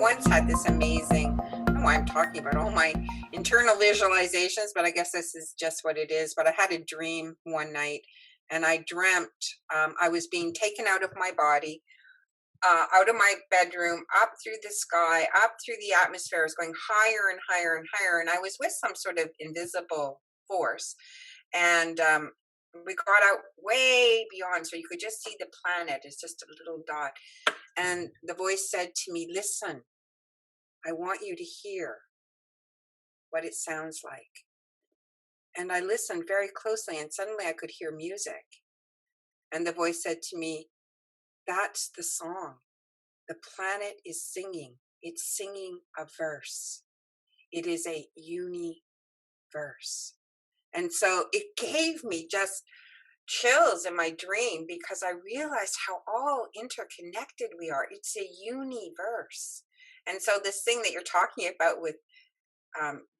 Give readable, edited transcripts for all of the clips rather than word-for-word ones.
once had this amazing, I don't know why I'm talking about all my internal visualizations, but I guess this is just what it is. But I had a dream one night, and I dreamt I was being taken out of my body, out of my bedroom, up through the sky, up through the atmosphere. I was going higher and higher and higher, and I was with some sort of invisible force. And we got out way beyond, so you could just see the planet. It's just a little dot. And the voice said to me, "Listen, I want you to hear what it sounds like." And I listened very closely, and suddenly I could hear music. And the voice said to me, "That's the song. The planet is singing. It's singing a verse. It is a universe." And so it gave me just chills in my dream, because I realized how all interconnected we are. It's a universe. And so this thing that you're talking about with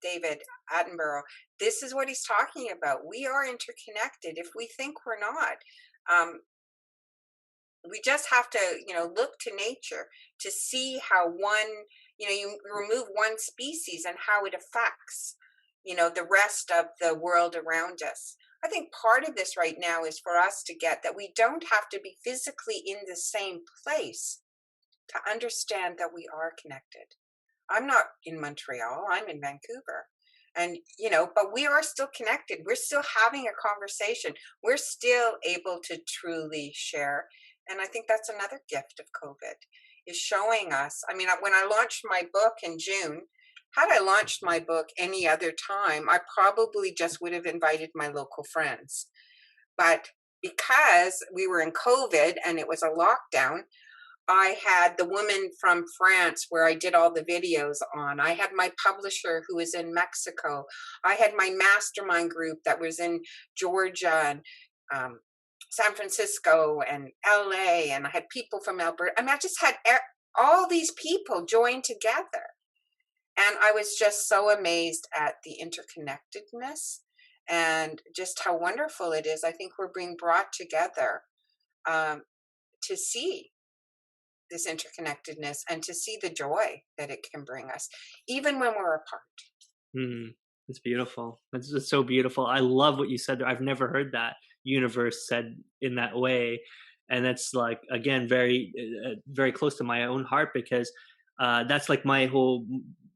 David Attenborough, this is what he's talking about. We are interconnected. If we think we're not, um, we just have to, look to nature to see how one, you remove one species and how it affects, the rest of the world around us. I think part of this right now is for us to get that we don't have to be physically in the same place to understand that we are connected. I'm not in Montreal, I'm in Vancouver. And, but we are still connected. We're still having a conversation. We're still able to truly share. And I think that's another gift of COVID, is showing us. I mean, when I launched my book in June, had I launched my book any other time, I probably just would have invited my local friends. But because we were in COVID and it was a lockdown, I had the woman from France where I did all the videos on. I had my publisher who was in Mexico. I had my mastermind group that was in Georgia and San Francisco and LA. And I had people from Alberta. I mean, I just had all these people join together. And I was just so amazed at the interconnectedness and just how wonderful it is. I think we're being brought together to see this interconnectedness and to see the joy that it can bring us, even when we're apart. It's beautiful. It's so beautiful. I love what you said there. I've never heard that universe said in that way. And that's like, again, very, very close to my own heart, because that's like my whole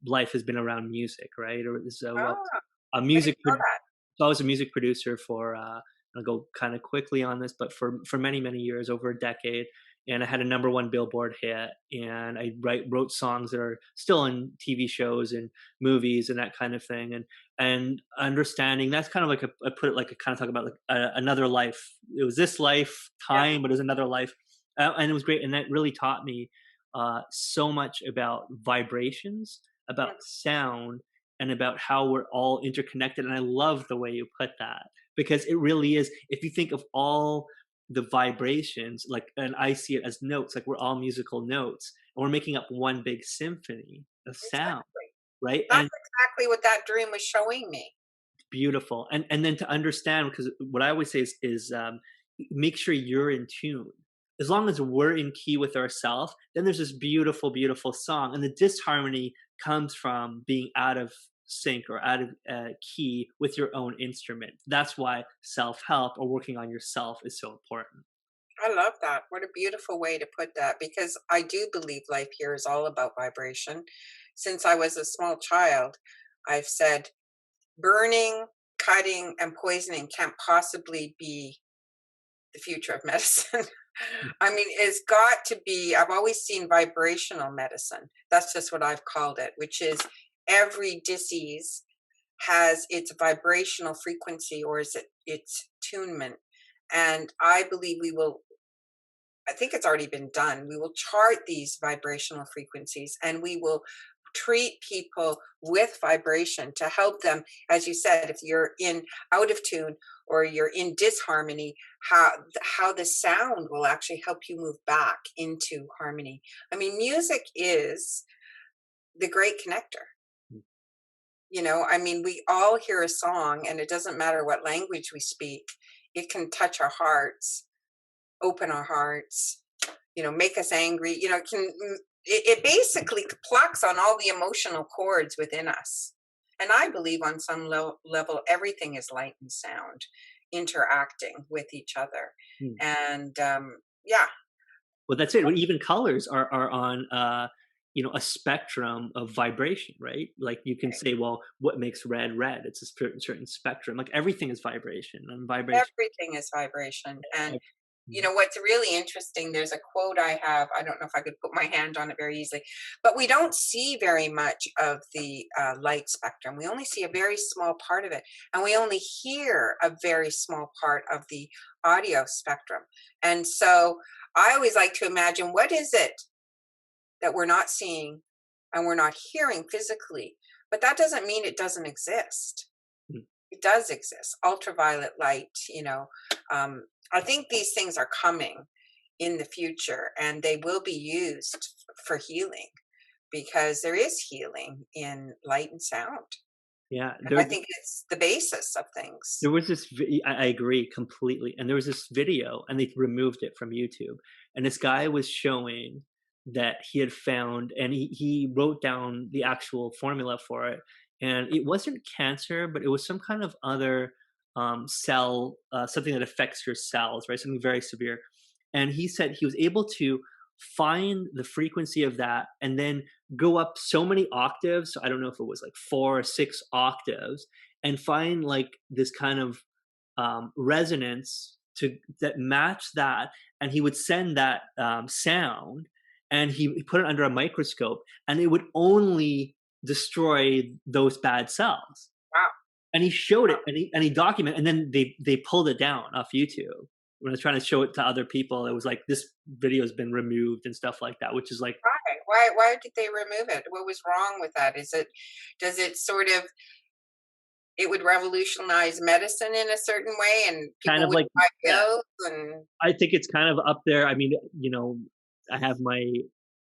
life has been around music, right? Or so a music. So I was a music producer for. I'll go kind of quickly on this, but for many years, over a decade, and I had a #1 Billboard hit, and I wrote songs that are still in TV shows and movies and that kind of thing, and understanding that's kind of like I put it like I kind of talk about like another life. It was this lifetime, but it was another life, and it was great, and that really taught me so much about vibrations, about sound, and about how we're all interconnected. And I love the way you put that, because it really is. If you think of all the vibrations, like, and I see it as notes, like we're all musical notes, and we're making up one big symphony of sound, right? That's exactly what that dream was showing me. Beautiful. And then to understand, because what I always say is make sure you're in tune. As long as we're in key with ourselves, then there's this beautiful, beautiful song. And the disharmony comes from being out of sync or out of key with your own instrument. That's why self-help or working on yourself is so important. I love that. What a beautiful way to put that, because I do believe life here is all about vibration. Since I was a small child, I've said burning, cutting, and poisoning can't possibly be the future of medicine. I mean, it's got to be, I've always seen vibrational medicine. That's just what I've called it, which is every disease has its vibrational frequency, or is it its tunement. And I believe I think it's already been done. We will chart these vibrational frequencies, and we will treat people with vibration to help them. As you said, if you're out of tune or you're in disharmony, how the sound will actually help you move back into harmony. I mean, music is the great connector. I mean, we all hear a song, and it doesn't matter what language we speak. It can touch our hearts, open our hearts, make us angry. It can it basically plucks on all the emotional cords within us. And I believe on some level, everything is light and sound interacting with each other. Hmm. And yeah, Well, that's it. Well, even colors are on, a spectrum of vibration, right? Like you can say, well, what makes red red? It's a certain spectrum. Like everything is vibration, and vibration. everything is vibration. And ev- you mm, know what's really interesting, there's a quote I have, I don't know if I could put my hand on it very easily, but we don't see very much of the light spectrum. We only see a very small part of it, and we only hear a very small part of the audio spectrum. And so I always like to imagine, what is it that we're not seeing and we're not hearing physically? But that doesn't mean it doesn't exist. mm. It does exist. Ultraviolet light, I think these things are coming in the future, and they will be used for healing, because there is healing in light and sound. Yeah, And I think it's the basis of things. there was this. I agree completely. And there was this video, and they removed it from YouTube. And this guy was showing that he had found, and he wrote down the actual formula for it. And it wasn't cancer, but it was some kind of other cell, something that affects your cells, right? Something very severe. And he said he was able to find the frequency of that and then go up so many octaves. So I don't know if it was like 4 or 6 octaves, and find like this kind of resonance to that match that. And he would send that sound, and he put it under a microscope, and it would only destroy those bad cells. Wow. And he showed Wow. it, and he documented, and then they pulled it down off YouTube. When I was trying to show it to other people, it was like, this video has been removed and stuff like that, which is like, Why? Why did they remove it? What was wrong with that? Does it sort of, it would revolutionize medicine in a certain way, and kind people of would like, buy yeah, pills and I think it's kind of up there. I mean, I have my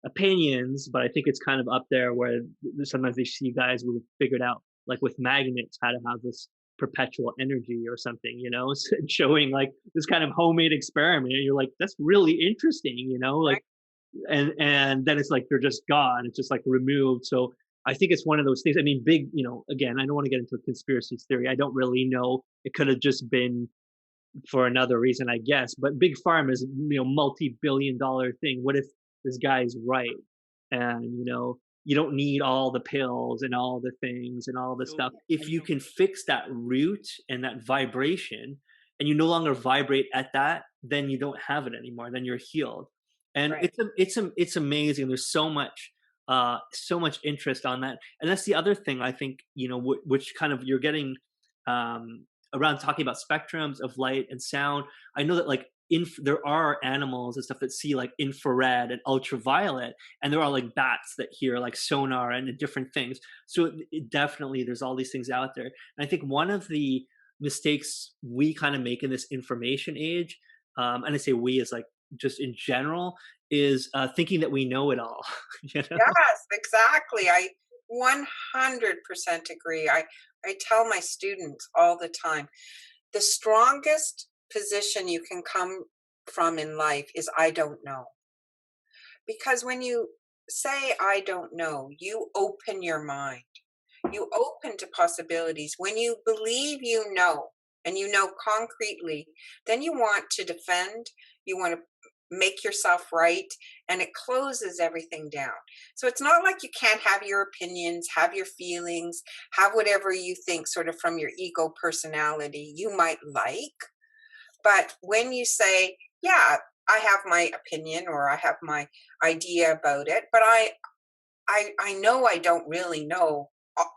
opinions, but I think it's kind of up there where sometimes they see guys who figured out, like with magnets, how to have this perpetual energy or something, showing like this kind of homemade experiment. And you're like, that's really interesting, like, right, and then it's like they're just gone. It's just like removed. So I think it's one of those things. I mean, big, again, I don't want to get into a conspiracy theory. I don't really know. It could have just been for another reason, I guess. But big pharma is, multi-billion-dollar thing. What if this guy's right? And you don't need all the pills and all the things and all the stuff. If you can fix that root and that vibration, and you no longer vibrate at that, then you don't have it anymore. Then you're healed. And right. it's amazing. There's so much interest on that. And that's the other thing, I think, which kind of you're getting around talking about spectrums of light and sound. I know that like there are animals and stuff that see like infrared and ultraviolet, and there are like bats that hear like sonar and different things. So definitely there's all these things out there. And I think one of the mistakes we kind of make in this information age, and I say we as like just in general, is thinking that we know it all. you know Yes, exactly. I 100% agree. I tell my students all the time, the strongest position you can come from in life is I don't know. Because when you say I don't know, you open your mind. You open to possibilities. When you believe you know, and you know concretely, then you want to defend, you want to make yourself right, and it closes everything down. So it's not like you can't have your opinions, have your feelings, have whatever you think sort of from your ego personality you might like. But when you say, yeah, I have my opinion or I have my idea about it, but I know I don't really know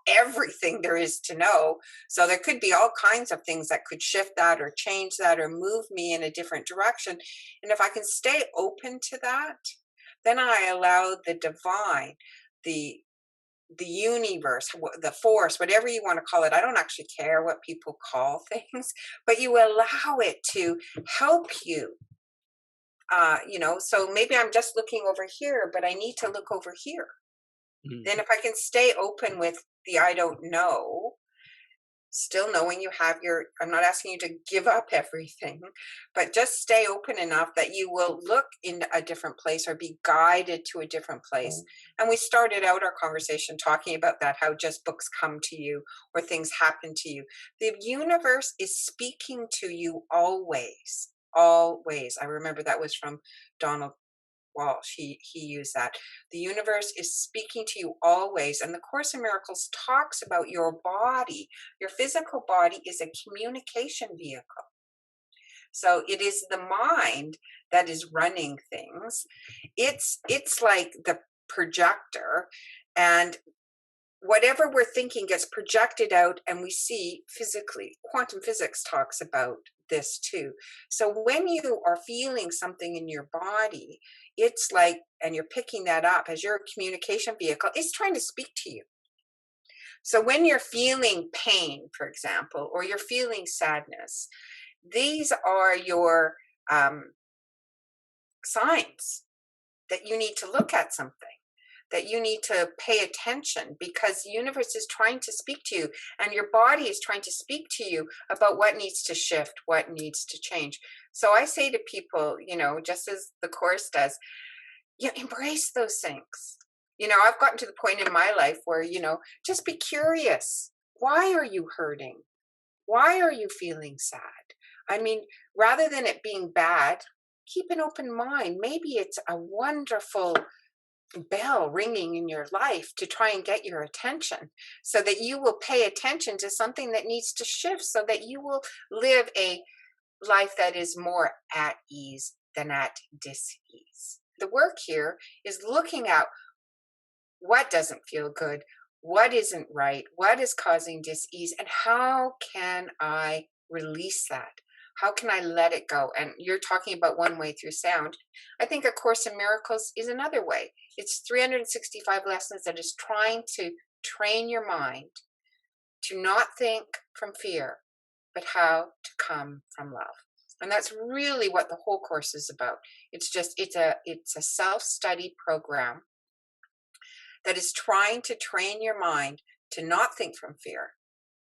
everything there is to know. So there could be all kinds of things that could shift that or change that or move me in a different direction. And if I can stay open to that, then I allow the divine, the the universe, the force, whatever you want to call it. I don't actually care what people call things, but you allow it to help you. So maybe I'm just looking over here, but I need to look over here. Mhm. Then if I can stay open with the I don't know, Still knowing you have your, I'm not asking you to give up everything, but just stay open enough that you will look in a different place or be guided to a different place. And we started out our conversation talking about that, how just books come to you or things happen to you. The universe is speaking to you always, always. I remember that was from Donald Walsh. He used that. The universe is speaking to you always. And the Course in Miracles talks about your body. Your physical body is a communication vehicle. So it is the mind that is running things. It's like the projector, and whatever we're thinking gets projected out and we see physically. Quantum physics talks about this too. So when you are feeling something in your body, it's like, and you're picking that up as your communication vehicle, it's trying to speak to you. So when you're feeling pain, for example, or you're feeling sadness, these are your signs that you need to look at something, that you need to pay attention, because the universe is trying to speak to you and your body is trying to speak to you about what needs to shift, what needs to change. So I say to people, just as the Course does, embrace those things. I've gotten to the point in my life where, just be curious. Why are you hurting? Why are you feeling sad? I mean, rather than it being bad, keep an open mind. Maybe it's a wonderful bell ringing in your life to try and get your attention, so that you will pay attention to something that needs to shift, so that you will live a life that is more at ease than at dis-ease. The work here is looking at what doesn't feel good, what isn't right, what is causing dis-ease, and how can I release that? How can I let it go? And you're talking about one way through sound. I think A Course in Miracles is another way. It's 365 lessons that is trying to train your mind to not think from fear, but how to come from love. And that's really what the whole course is about. It's a self-study program that is trying to train your mind to not think from fear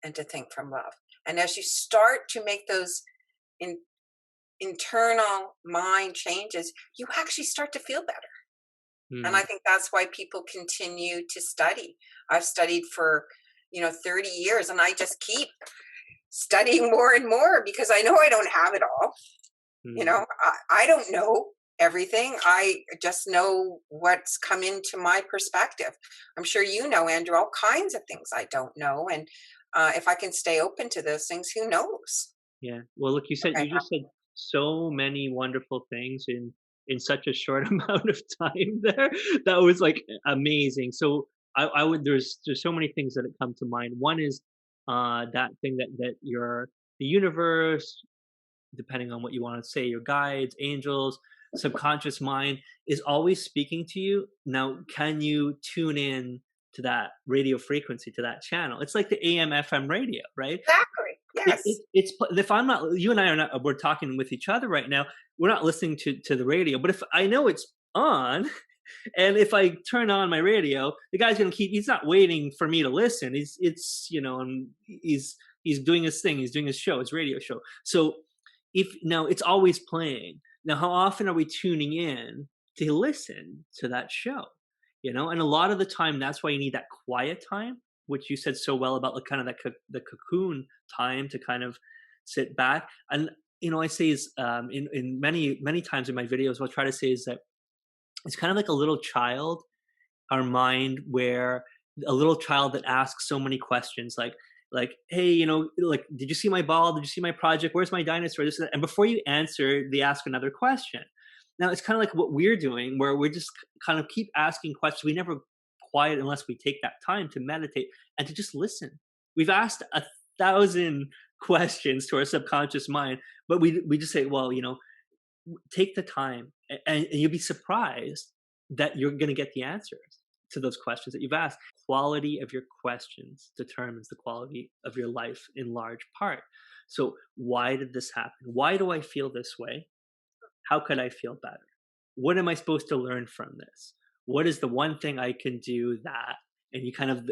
and to think from love. And as you start to make those internal mind changes, you actually start to feel better. And I think that's why people continue to study. I've studied for 30 years, and I just keep studying more and more, because I know I don't have it all. I don't know everything. I just know what's come into my perspective. I'm sure Andrew, all kinds of things I don't know. And if I can stay open to those things, who knows? Yeah. Well, look, you just said so many wonderful things in such a short amount of time there. That was like amazing. So I would there's so many things that come to mind. One is that thing that the universe, depending on what you want to say, your guides, angels, subconscious mind is always speaking to you. Now, can you tune in to that radio frequency, to that channel? It's like the AM FM radio, right? Exactly. Yes. It's if I'm not, you and I are not, we're talking with each other right now. We're not listening to the radio, but if I know it's on, and if I turn on my radio, the guy's gonna he's not waiting for me to listen. And he's doing his thing. He's doing his show, his radio show. So if now it's always playing. Now, how often are we tuning in to listen to that show? And a lot of the time, that's why you need that quiet time, which you said so well about, like kind of that the cocoon time to kind of sit back. And I say is in many times in my videos, what I try to say is that it's kind of like a little child, our mind, where a little child that asks so many questions, like, hey, like, did you see my ball? Did you see my project? Where's my dinosaur? This and that. And before you answer, they ask another question. Now it's kind of like what we're doing, where we're just kind of keep asking questions. We never quiet unless we take that time to meditate and to just listen. We've asked 1,000 questions to our subconscious mind, but we just say, well, take the time, and you'll be surprised that you're going to get the answers to those questions that you've asked. Quality of your questions determines the quality of your life in large part. So why did this happen? Why do I feel this way? How could I feel better? What am I supposed to learn from this? What is the one thing I can do that and you kind of,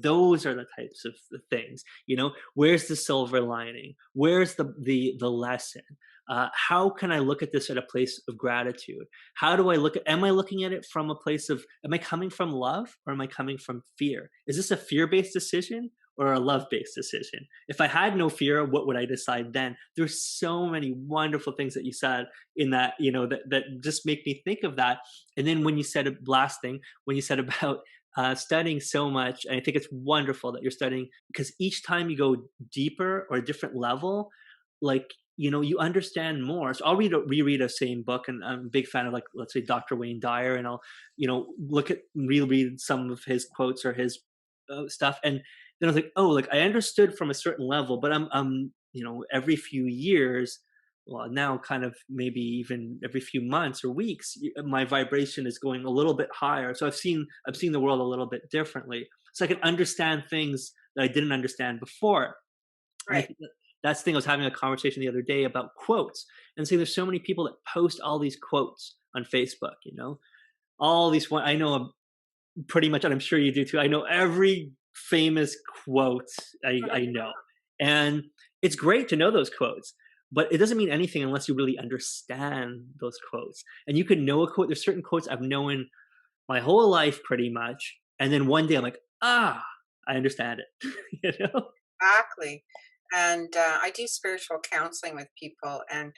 those are the types of the things, where's the silver lining, where's the lesson, how can I look at this at a place of gratitude, how do I look at, am I looking at it from a place of, am I coming from love or am I coming from fear? Is this a fear-based decision or a love-based decision? If I had no fear, what would I decide then? There's so many wonderful things that you said in that, that just make me think of that. And then when you said, last thing, when you said about studying so much, and I think it's wonderful that you're studying, because each time you go deeper or a different level, like, you understand more. So I'll reread a same book, and I'm a big fan of, like, let's say Dr. Wayne Dyer, and I'll, reread some of his quotes or his stuff, and then I was like, oh, like I understood from a certain level, but I'm, every few years, well, now kind of maybe even every few months or weeks, my vibration is going a little bit higher. So I've seen the world a little bit differently. So I can understand things that I didn't understand before. And I Right. think that's the thing. I was having a conversation the other day about quotes, and say there's so many people that post all these quotes on Facebook. All these one. I know pretty much, and I'm sure you do too. I know every famous quote I know, and it's great to know those quotes. But it doesn't mean anything unless you really understand those quotes. And you can know a quote. There's certain quotes I've known my whole life pretty much, and then one day I'm like, I understand it. you know? Exactly. And I do spiritual counseling with people, and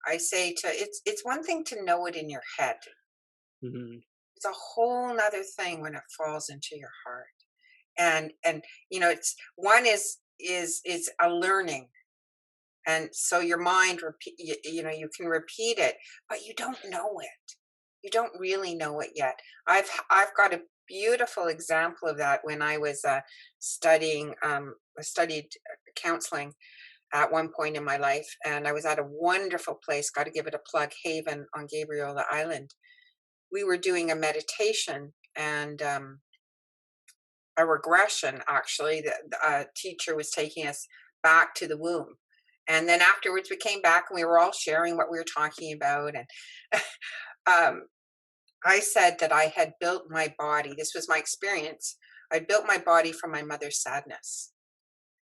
I say to it's one thing to know it in your head. Mhm. It's a whole nother thing when it falls into your heart. And it's one is a learning, and so your mind repeat you can repeat it, but you don't know it. You don't really know it yet. I've got a beautiful example of that. When I was studying I studied counseling at one point in my life, and I was at a wonderful place, got to give it a plug, Haven on Gabriola Island. We were doing a meditation, and a regression, actually. The teacher was taking us back to the womb, and then afterwards we came back and we were all sharing what we were talking about. And um, I said that I had built my body, this was my experience, I built my body from my mother's sadness.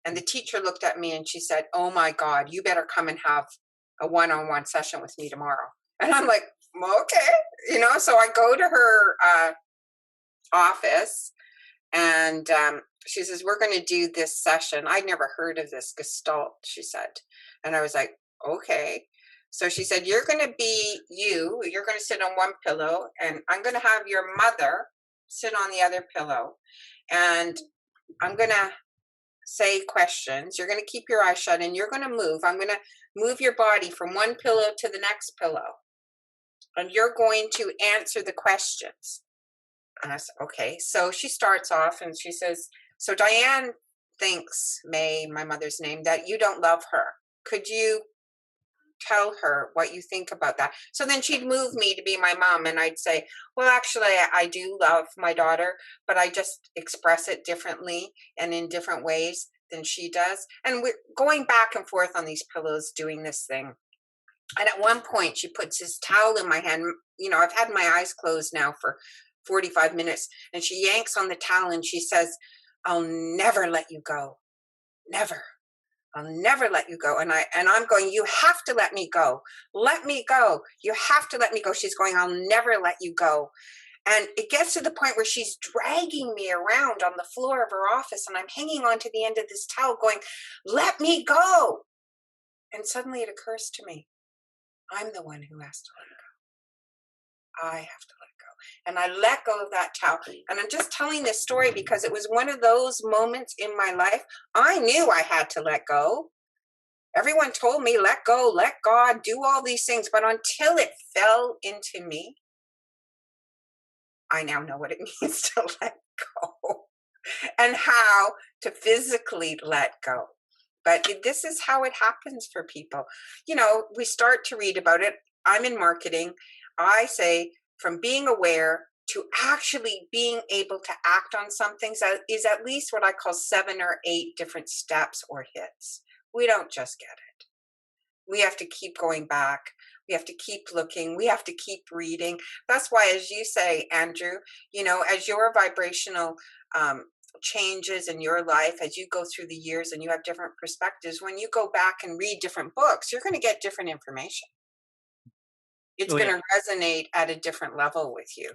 And the teacher looked at me and she said, oh my God, you better come and have a one-on-one session with me tomorrow. And I'm like, okay. So I go to her office, and she says, we're going to do this session. I'd never heard of this Gestalt, she said. And I was like, okay. So she said, you're going to be you're going to sit on one pillow, and I'm going to have your mother sit on the other pillow. And I'm going to say questions. You're going to keep your eyes shut, and you're going to move. I'm going to move your body from one pillow to the next pillow. And you're going to answer the questions. And I said, okay. So she starts off and she says, so Diane thinks, May, my mother's name, that you don't love her. Could you tell her what you think about that? So then she'd move me to be my mom, and I'd say, well, actually, I do love my daughter, but I just express it differently and in different ways than she does. And we're going back and forth on these pillows doing this thing. And at one point, she puts this towel in my hand. I've had my eyes closed now for 45 minutes. And she yanks on the towel and she says, I'll never let you go. Never. I'll never let you go. And I'm going, you have to let me go. Let me go. You have to let me go. She's going, I'll never let you go. And it gets to the point where she's dragging me around on the floor of her office, and I'm hanging on to the end of this towel going, let me go. And suddenly it occurs to me, I'm the one who has to let go. I have to let go. And I let go of that towel. And I'm just telling this story because it was one of those moments in my life. I knew I had to let go. Everyone told me, let go, let God, do all these things. But until it fell into me, I now know what it means to let go and how to physically let go. But this is how it happens for people. We start to read about it. I'm in marketing. I say from being aware to actually being able to act on something is at least what I call 7 or 8 different steps or hits. We don't just get it. We have to keep going back. We have to keep looking. We have to keep reading. That's why, as you say, Andrew, as your vibrational um, changes in your life, as you go through the years and you have different perspectives, when you go back and read different books, you're going to get different information. It's Oh going yeah. to resonate at a different level with you.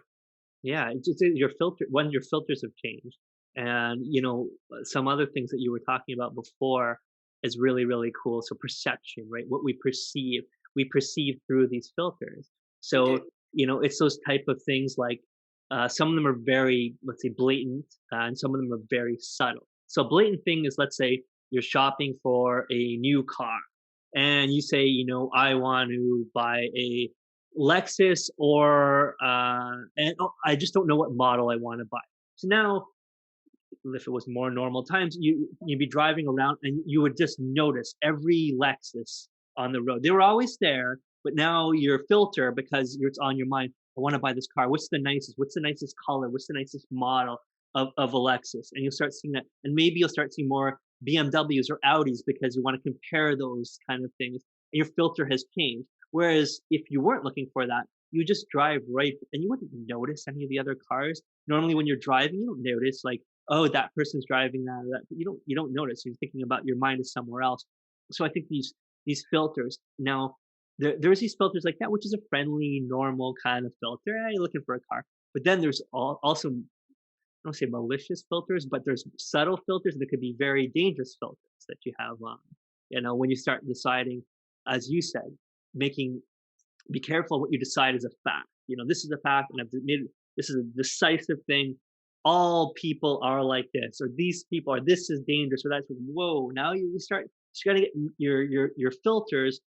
Yeah, it's just your your filters have changed, and some other things that you were talking about before is really really cool. So perception, right? What we perceive through these filters. We do. So it's those type of things like some of them are very, let's say, blatant, and some of them are very subtle. So blatant thing is, let's say you're shopping for a new car, and you say, I want to buy a Lexus or and I just don't know what model I want to buy. So now, if it was more normal times, you'd be driving around and you would just notice every Lexus on the road. They were always there, but now your filter, because it's on your mind. I want to buy this car. What's the nicest? What's the nicest color? What's the nicest model of a Lexus? And you'll start seeing that, and maybe you'll start seeing more BMWs or Audis because you want to compare those kind of things. And your filter has changed. Whereas if you weren't looking for that, you just drive right, and you wouldn't notice any of the other cars. Normally, when you're driving, you don't notice like, oh, that person's driving that, or that. You don't notice. You're thinking about, your mind is somewhere else. So I think these filters now, there's these filters like that, which is a friendly, normal kind of filter. You're looking for a car, but then there's also, I don't say malicious filters, but there's subtle filters that could be very dangerous filters that you have on. When you start deciding, as you said, making be careful what you decide is a fact. This is a fact, and I've admitted this is a decisive thing. All people are like this, or these people are. This is dangerous, or that's whoa. Now you start. You got to get your filters.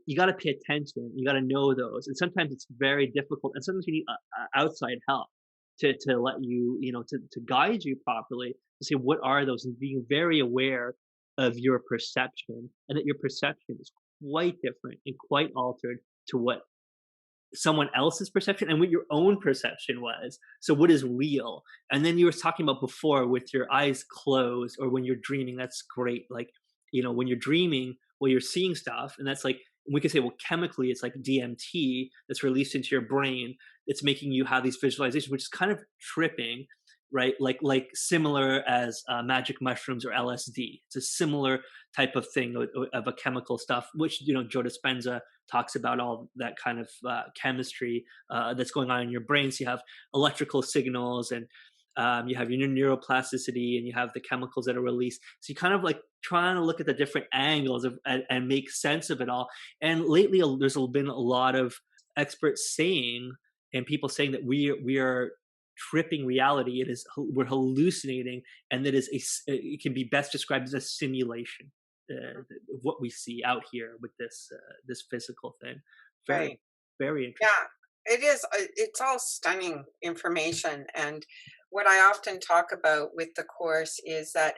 You got to pay attention. You got to know those, and sometimes it's very difficult, and sometimes you need outside help to let you, to guide you properly, to say what are those, and being very aware of your perception, and that your perception is quite different and quite altered to what someone else's perception and what your own perception was. So what is real? And then you were talking about before with your eyes closed or when you're dreaming. That's great. Like, when you're dreaming, well, you're seeing stuff, and that's like, we could say, well, chemically, it's like DMT that's released into your brain. It's making you have these visualizations, which is kind of tripping, right? Like similar as magic mushrooms or LSD. It's a similar type of thing of a chemical stuff, which Joe Dispenza talks about, all that kind of chemistry that's going on in your brain. So you have electrical signals, and you have your neuroplasticity, and you have the chemicals that are released. So you kind of like trying to look at the different angles and make sense of it all. And lately, there's been a lot of experts saying, and people saying, that we are tripping reality. We're hallucinating, and it can be best described as a simulation of what we see out here with this physical thing. Very, Right. very interesting. Yeah, it is. It's all stunning information. And what I often talk about with the course is that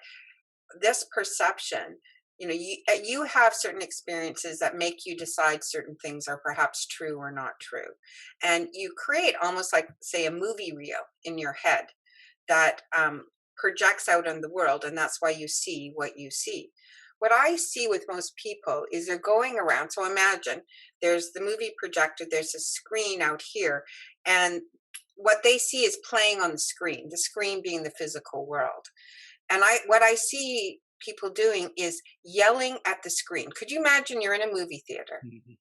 this perception, you have certain experiences that make you decide certain things are perhaps true or not true. And you create almost like, say, a movie reel in your head that projects out on the world. And that's why you see what you see. What I see with most people is they're going around. So imagine there's the movie projector, there's a screen out here, and what they see is playing on the screen being the physical world. And what I see people doing is yelling at the screen. Could you imagine you're in a movie theater Mhm.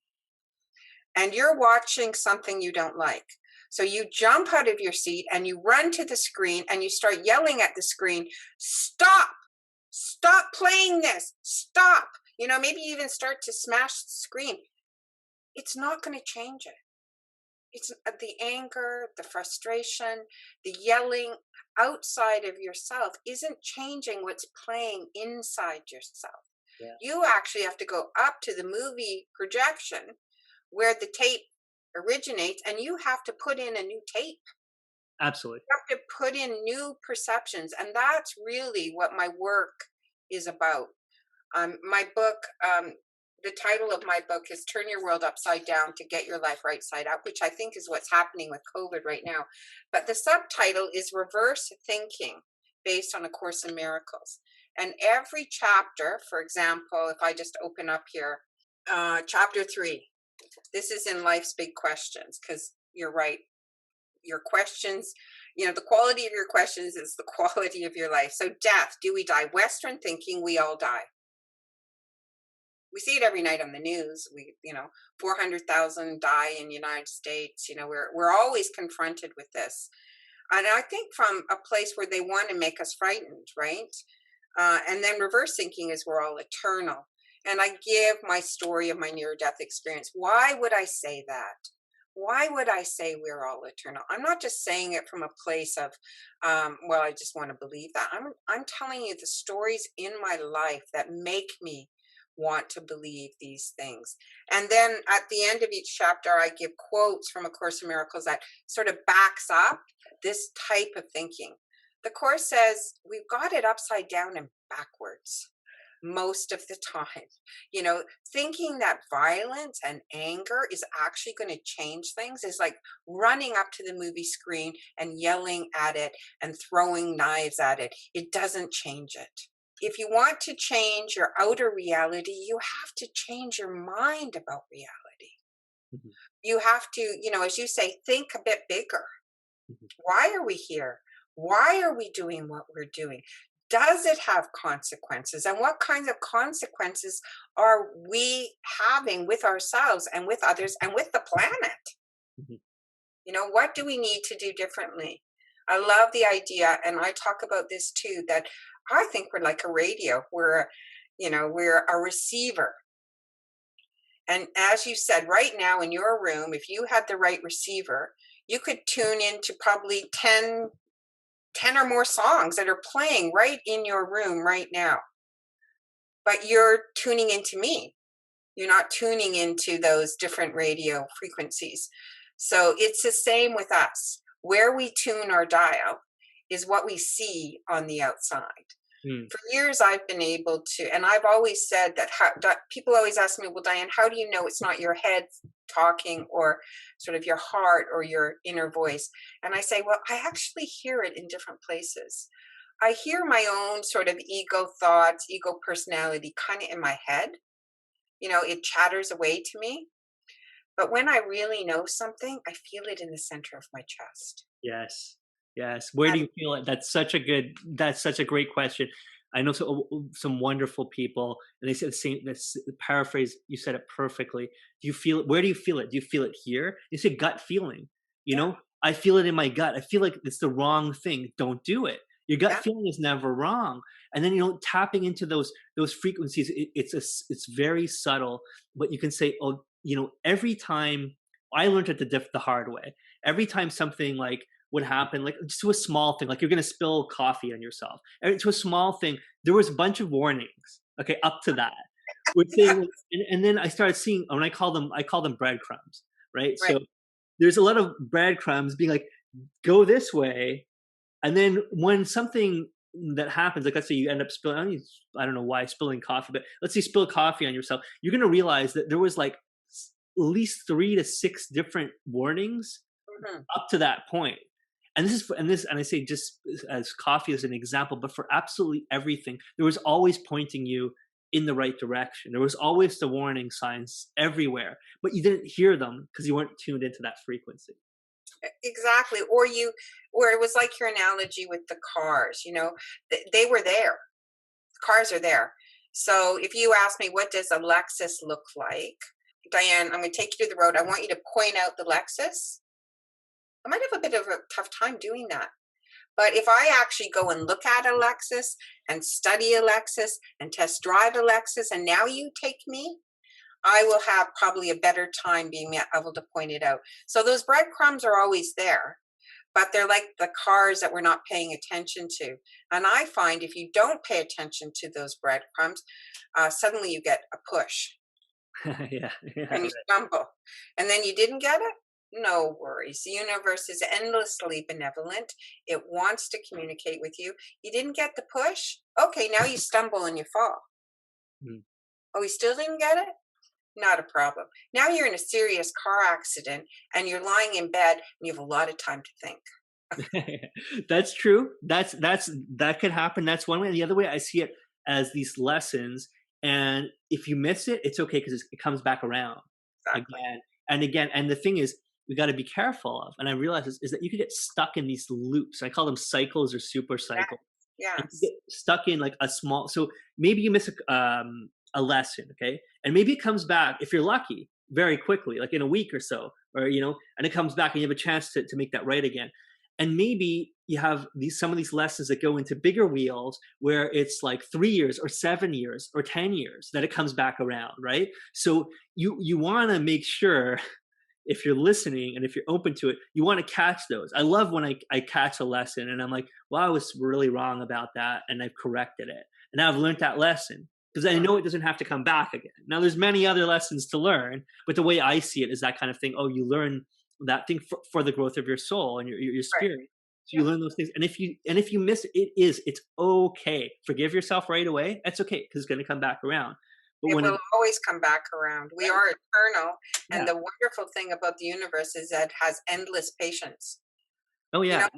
and you're watching something you don't like? So you jump out of your seat and you run to the screen and you start yelling at the screen, stop, stop playing this, stop. Maybe you even start to smash the screen. It's not going to change it. It's the anger, the frustration, the yelling outside of yourself isn't changing what's playing inside yourself. Yeah, You actually have to go up to the movie projection where the tape originates, and you have to put in a new tape. absolutely. You have to put in new perceptions. And that's really what my work is about. My book, the title of my book is Turn Your World Upside Down to Get Your Life Right Side Up, which I think is what's happening with COVID right now. But the subtitle is Reverse Thinking, based on A Course in Miracles. And every chapter, for example, if I just open up here, chapter 3, This is in life's big questions, because you're right. Your questions, the quality of your questions is the quality of your life. So, death, do we die? Western thinking, we all die. We see it every night on the news. 400,000 die in the United States. We're always confronted with this. And I think from a place where they want to make us frightened, right? And then reverse thinking is we're all eternal. And I give my story of my near death experience. Why would I say that? Why would I say we're all eternal? I'm not just saying it from a place of, well, I just want to believe that. I'm telling you the stories in my life that make me want to believe these things. And then at the end of each chapter, I give quotes from A Course in Miracles that sort of backs up this type of thinking. The Course says we've got it upside down and backwards most of the time. Thinking that violence and anger is actually going to change things is like running up to the movie screen and yelling at it and throwing knives at it. It doesn't change it. If you want to change your outer reality, you have to change your mind about reality. Mhm. You have to, as you say, think a bit bigger. Mhm. Why are we here? Why are we doing what we're doing? Does it have consequences? And what kinds of consequences are we having with ourselves and with others and with the planet? Mhm. What do we need to do differently? I love the idea, and I talk about this too, that I think we're like a radio. We're a receiver. And as you said, right now in your room, if you had the right receiver, you could tune into probably 10 or more songs that are playing right in your room right now. But you're tuning into me. You're not tuning into those different radio frequencies. So it's the same with us. Where we tune our dial is what we see on the outside. Mm. For years, I've been able to, and I've always said that people always ask me, well, Diane, how do you know it's not your head talking or sort of your heart or your inner voice? And I say, well, I actually hear it in different places. I hear my own sort of ego thoughts, ego personality kind of in my head. It chatters away to me. But when I really know something, I feel it in the center of my chest. Yes. Yes. Where do And you feel it? That's such a great question. I know some wonderful people, and they said the same. This paraphrase. You said it perfectly. Do you feel it? Where do you feel it? Do you feel it here? You said gut feeling. You yeah, know, I feel it in my gut. I feel like it's the wrong thing. Don't do it. Your gut yeah, feeling is never wrong. And then tapping into those frequencies. It's very subtle, but you can say, oh, every time I learned it the hard way. Every time something like would happen, like just to a small thing, like you're gonna spill coffee on yourself. To a small thing, there was a bunch of warnings. Okay, up to that, which yeah, and then I started seeing when I call them breadcrumbs, right? right. So there's a lot of breadcrumbs being like, go this way, and then when something that happens, like let's say you end up spilling, I don't know why spilling coffee, but let's say you spill coffee on yourself, you're gonna realize that there was like at least 3 to 6 different warnings Mhm. up to that point. And I say just as coffee as an example, but for absolutely everything, there was always pointing you in the right direction. There was always the warning signs everywhere, but you didn't hear them because you weren't tuned into that frequency. Exactly. Or it was like your analogy with the cars, they were there. Cars are there. So if you ask me, what does a Lexus look like? Diane, I'm going to take you to the road. I want you to point out the Lexus. I might have a bit of a tough time doing that. But if I actually go and look at a Lexus and study a Lexus and test drive a Lexus, and now you take me, I will have probably a better time being able to point it out. So those breadcrumbs are always there, but they're like the cars that we're not paying attention to. And I find if you don't pay attention to those breadcrumbs, suddenly you get a push Yeah, yeah, and you right. stumble. And then you didn't get it? No worries. The universe is endlessly benevolent. It wants to communicate with you. You didn't get the push? Okay, now you stumble and you fall. Mm. Oh, you still didn't get it? Not a problem. Now you're in a serious car accident and you're lying in bed and you have a lot of time to think. That's true. That could happen. That's one way. And the other way, I see it as these lessons. And if you miss it, it's okay because it comes back around. exactly. again and again. And the thing is, we got to be careful of, and I realize this, is that you could get stuck in these loops. I call them cycles or super Yes, cycles. And you yes. get stuck in like a small, so maybe you miss a lesson, okay? And maybe it comes back, if you're lucky, very quickly, like in a week or so, or, and it comes back and you have a chance to make that right again. And maybe you have some of these lessons that go into bigger wheels where it's like 3 years or 7 years or 10 years that it comes back around, right? So you want to make sure, if you're listening and if you're open to it, you want to catch those. I love when I catch a lesson and I'm like, well, I was really wrong about that and I've corrected it. And now I've learned that lesson because I know Mhm. it doesn't have to come back again. Now there's many other lessons to learn, but the way I see it is that kind of thing. Oh, you learn that thing for the growth of your soul and your Right. spirit. So you Yeah. learn those things. And if you miss it, it's okay. Forgive yourself right away. That's okay because it's going to come back around. But It when it, will always come back around. We right, are eternal, and yeah. the wonderful thing about the universe is that it has endless patience. Oh You know, yeah.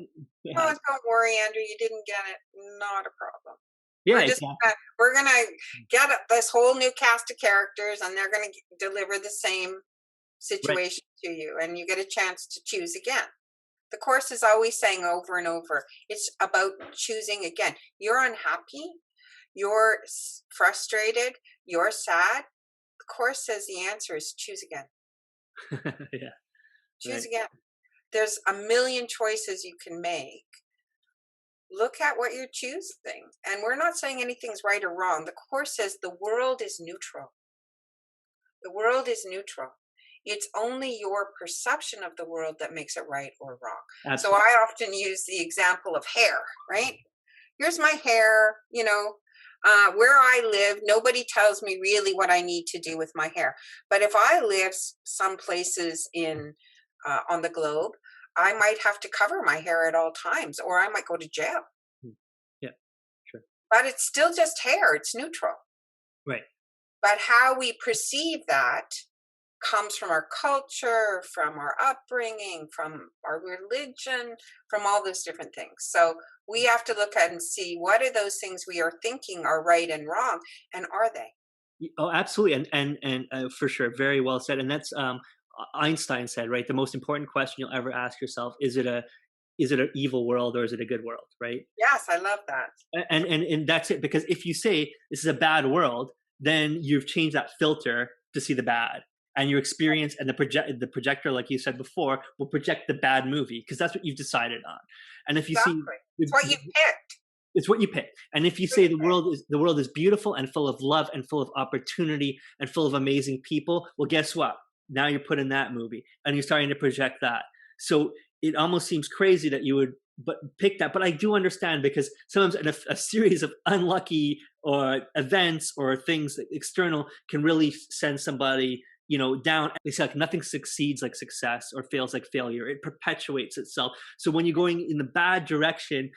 It "Oh, has. don't worry, Andrew, you didn't get it. Not a problem. Yeah, We're just exactly. we're gonna get this whole new cast of characters, and they're gonna deliver the same Right. situation to you, and you get a chance to choose again." The course is always saying over and over, it's about choosing again. You're unhappy, you're frustrated, you're sad. The course says the answer is choose again. Yeah, Choose right. again. There's a million choices you can make. Look at what you're choosing. And we're not saying anything's right or wrong. The course says the world is neutral. The world is neutral. It's only your perception of the world that makes it right or wrong. So Absolutely. I often use the example of hair, right? Here's my hair, where I live, nobody tells me really what I need to do with my hair. But if I live some places on the globe, I might have to cover my hair at all times, or I might go to jail. Mm. Yeah, sure. But it's still just hair; it's neutral. Right. But how we perceive that comes from our culture, from our upbringing, from our religion, from all those different things. So we have to look at and see what are those things we are thinking are right and wrong, and are they? Oh, absolutely, and for sure, very well said. And that's Einstein said, right? The most important question you'll ever ask yourself, is it an evil world or is it a good world, right? Yes, I love that. And that's it. Because if you say this is a bad world, then you've changed that filter to see the bad, and your experience and the projector, like you said before, will project the bad movie because that's what you've decided on. And if you see Exactly. It's what you picked. it's what you pick. And if you What say you the world is beautiful and full of love and full of opportunity and full of amazing people, well, guess what? Now you're put in that movie and you're starting to project that. So it almost seems crazy that you would but pick that. But I do understand, because sometimes a series of unlucky or events or things external can really send somebody down. It's like nothing succeeds like success or fails like failure. It perpetuates itself. So when you're going in the bad direction,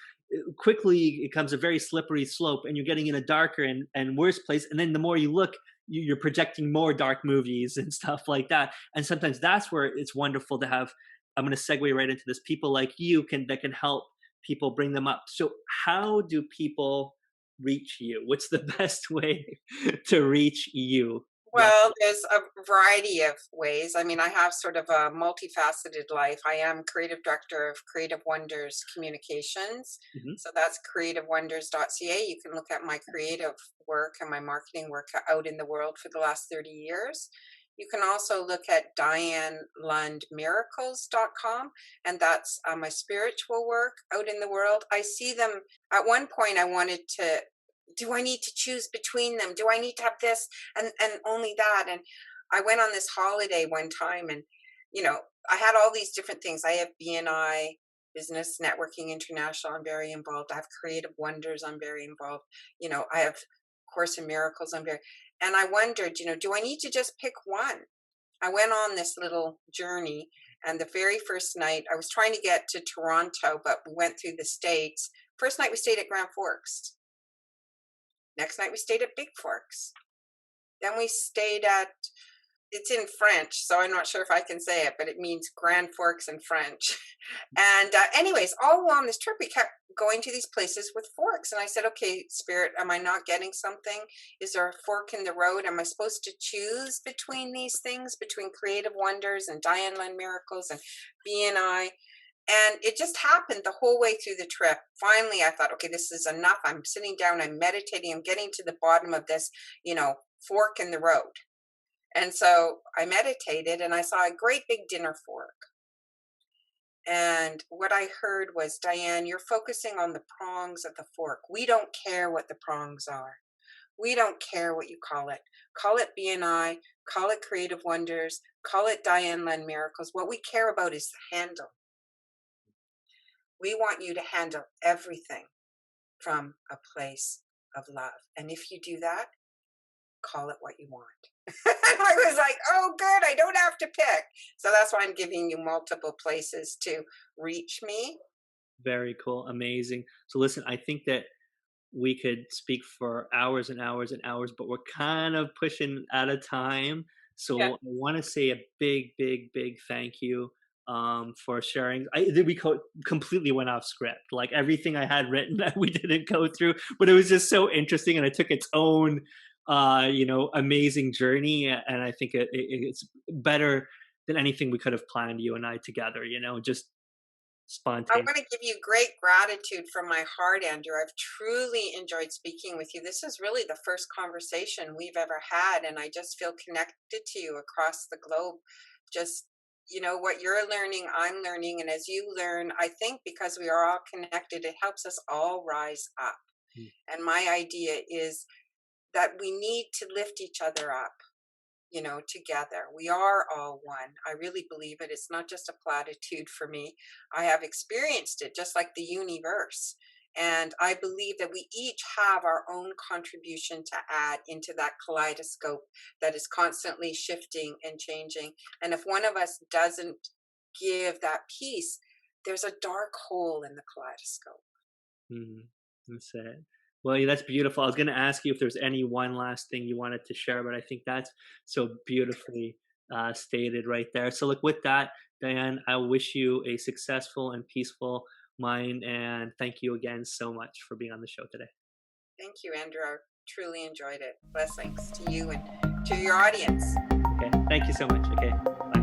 quickly it becomes a very slippery slope and you're getting in a darker and worse place. And then the more you look, you're projecting more dark movies and stuff like that. And sometimes that's where it's wonderful to have, I'm going to segue right into this, people like you that can help people bring them up. So how do people reach you? What's the best way to reach you? That Well, there's a variety of ways. I mean, I have sort of a multifaceted life. I am creative director of Creative Wonders Communications. Mhm. So that's creativewonders.ca. You can look at my creative work and my marketing work out in the world for the last 30 years. You can also look at DianeLundMiracles.com, and that's my spiritual work out in the world. I see them at one point. I wanted to, do I need to choose between them? Do I need to have this and only that? And I went on this holiday one time, and you know, I had all these different things. I have BNI, Business Networking International. I'm very involved. I have Creative Wonders. I'm very involved. I have Course in Miracles. And I wondered, do I need to just pick one? I went on this little journey, and the very first night I was trying to get to Toronto, but we went through the states. First night we stayed at Grand Forks. Next night we stayed at Big Forks. Then we stayed at It's in French, so I'm not sure if I can say it, but it means grand forks in French. And anyways, all along this trip, we kept going to these places with forks. And I said, okay, Spirit, am I not getting something? Is there a fork in the road? Am I supposed to choose between these things, between Creative Wonders and Diane Lund Miracles and BNI? And it just happened the whole way through the trip. Finally, I thought, okay, this is enough. I'm sitting down, I'm meditating, I'm getting to the bottom of this, fork in the road. And so I meditated and I saw a great big dinner fork. And what I heard was, Diane, you're focusing on the prongs of the fork. We don't care what the prongs are. We don't care what you call it. Call it BNI, call it Creative Wonders, call it Diane Lund Miracles. What we care about is the handle. We want you to handle everything from a place of love. And if you do that, call it what you want. I was like, oh, good. I don't have to pick. So that's why I'm giving you multiple places to reach me. Very cool. Amazing. So listen, I think that we could speak for hours and hours and hours, but we're kind of pushing out of time. Yeah. So I want to say a big, big, big thank you for sharing. We completely went off script. Like everything I had written, we didn't go through, but it was just so interesting, and it took its own, amazing journey. And I think it's better than anything we could have planned, you and I together. Just I spontaneous. want to give you great gratitude from my heart, Andrew. I've truly enjoyed speaking with you. This is really the first conversation we've ever had, and I just feel connected to you across the globe. Just, what you're learning, I'm learning. And as you learn, I think because we are all connected, it helps us all rise up. And my idea is that we need to lift each other up, together. We are all one. I really believe it. It's not just a platitude for me. I have experienced it just like the universe. And I believe that we each have our own contribution to add into that kaleidoscope that is constantly shifting and changing. And if one of us doesn't give that piece, there's a dark hole in the kaleidoscope. That's it. Well, yeah, that's beautiful. I was going to ask you if there's any one last thing you wanted to share, but I think that's so beautifully stated right there. So, look, with that, Diane, I wish you a successful and peaceful mind, and thank you again so much for being on the show today. Thank you, Andrew. I truly enjoyed it. Blessings to you and to your audience. Okay, thank you so much. Okay.